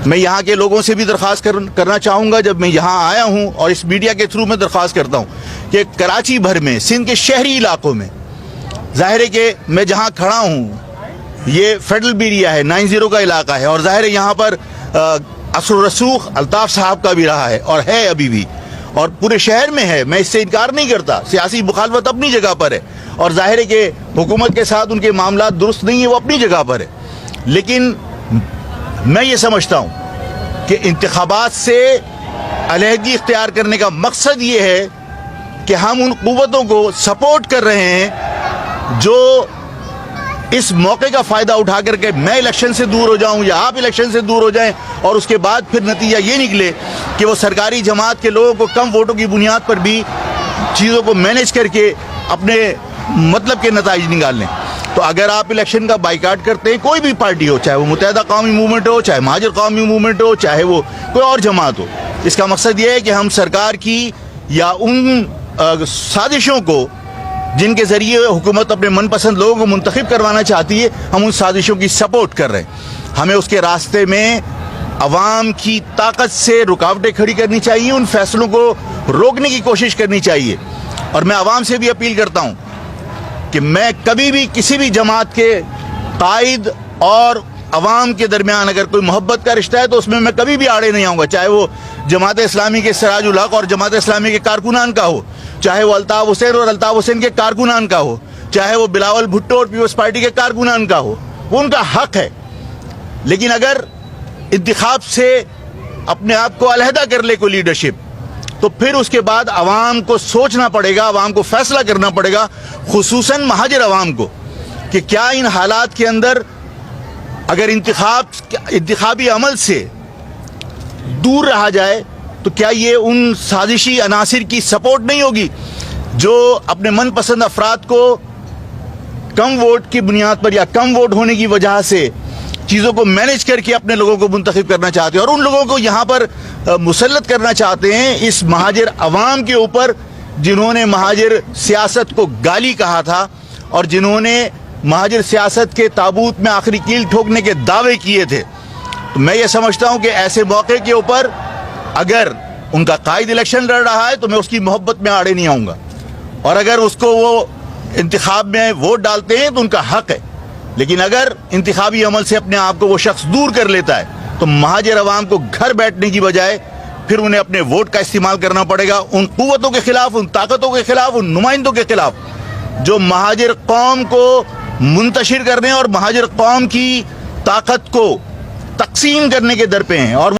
میں یہاں کے لوگوں سے بھی درخواست کرنا چاہوں گا، جب میں یہاں آیا ہوں اور اس میڈیا کے تھرو میں درخواست کرتا ہوں کہ کراچی بھر میں، سندھ کے شہری علاقوں میں، ظاہر ہے کہ میں جہاں کھڑا ہوں یہ فیڈرل بیریا ہے، 90 کا علاقہ ہے، اور ظاہر ہے یہاں پر اثر و رسوخ الطاف صاحب کا بھی رہا ہے اور ہے ابھی بھی، اور پورے شہر میں ہے، میں اس سے انکار نہیں کرتا۔ سیاسی مخالفت اپنی جگہ پر ہے، اور ظاہر ہے کہ حکومت کے ساتھ ان کے معاملات درست نہیں ہیں، وہ اپنی جگہ پر ہے، لیکن میں یہ سمجھتا ہوں کہ انتخابات سے علیحدگی اختیار کرنے کا مقصد یہ ہے کہ ہم ان قوتوں کو سپورٹ کر رہے ہیں جو اس موقع کا فائدہ اٹھا کر کے میں الیکشن سے دور ہو جاؤں یا آپ الیکشن سے دور ہو جائیں، اور اس کے بعد پھر نتیجہ یہ نکلے کہ وہ سرکاری جماعت کے لوگوں کو کم ووٹوں کی بنیاد پر بھی چیزوں کو مینج کر کے اپنے مطلب کے نتائج نکال لیں۔ تو اگر آپ الیکشن کا بائیکاٹ کرتے ہیں، کوئی بھی پارٹی ہو، چاہے وہ متحدہ قومی موومنٹ ہو، چاہے مہاجر قومی موومنٹ ہو، چاہے وہ کوئی اور جماعت ہو، اس کا مقصد یہ ہے کہ ہم سرکار کی یا ان سازشوں کو جن کے ذریعے حکومت اپنے من پسند لوگوں کو منتخب کروانا چاہتی ہے، ہم ان سازشوں کی سپورٹ کر رہے ہیں۔ ہمیں اس کے راستے میں عوام کی طاقت سے رکاوٹیں کھڑی کرنی چاہیے، ان فیصلوں کو روکنے کی کوشش کرنی چاہیے، اور میں عوام سے بھی اپیل کرتا ہوں کہ میں کبھی بھی کسی بھی جماعت کے قائد اور عوام کے درمیان اگر کوئی محبت کا رشتہ ہے تو اس میں کبھی بھی آڑے نہیں آؤں گا، چاہے وہ جماعت اسلامی کے سراج الحق اور جماعت اسلامی کے کارکنان کا ہو، چاہے وہ الطاف حسین اور الطاف حسین کے کارکنان کا ہو، چاہے وہ بلاول بھٹو اور پیپلز پارٹی کے کارکنان کا ہو، وہ ان کا حق ہے، لیکن اگر انتخاب سے اپنے آپ کو علیحدہ کر لے کوئی لیڈرشپ تو پھر اس کے بعد عوام کو سوچنا پڑے گا، عوام کو فیصلہ کرنا پڑے گا، خصوصاً مہاجر عوام کو، کہ کیا ان حالات کے اندر اگر انتخابی عمل سے دور رہا جائے تو کیا یہ ان سازشی عناصر کی سپورٹ نہیں ہوگی جو اپنے من پسند افراد کو کم ووٹ کی بنیاد پر یا کم ووٹ ہونے کی وجہ سے چیزوں کو مینج کر کے اپنے لوگوں کو منتخب کرنا چاہتے ہیں، اور ان لوگوں کو یہاں پر مسلط کرنا چاہتے ہیں اس مہاجر عوام کے اوپر جنہوں نے مہاجر سیاست کو گالی کہا تھا اور جنہوں نے مہاجر سیاست کے تابوت میں آخری کیل ٹھوکنے کے دعوے کیے تھے۔ تو میں یہ سمجھتا ہوں کہ ایسے موقع کے اوپر اگر ان کا قائد الیکشن لڑ رہا ہے تو میں اس کی محبت میں آڑے نہیں آؤں گا، اور اگر اس کو وہ انتخاب میں ووٹ ڈالتے ہیں تو ان کا حق ہے، لیکن اگر انتخابی عمل سے اپنے آپ کو وہ شخص دور کر لیتا ہے تو مہاجر عوام کو گھر بیٹھنے کی بجائے پھر انہیں اپنے ووٹ کا استعمال کرنا پڑے گا ان قوتوں کے خلاف، ان طاقتوں کے خلاف، ان نمائندوں کے خلاف جو مہاجر قوم کو منتشر کرنے اور مہاجر قوم کی طاقت کو تقسیم کرنے کے در پہ ہیں، اور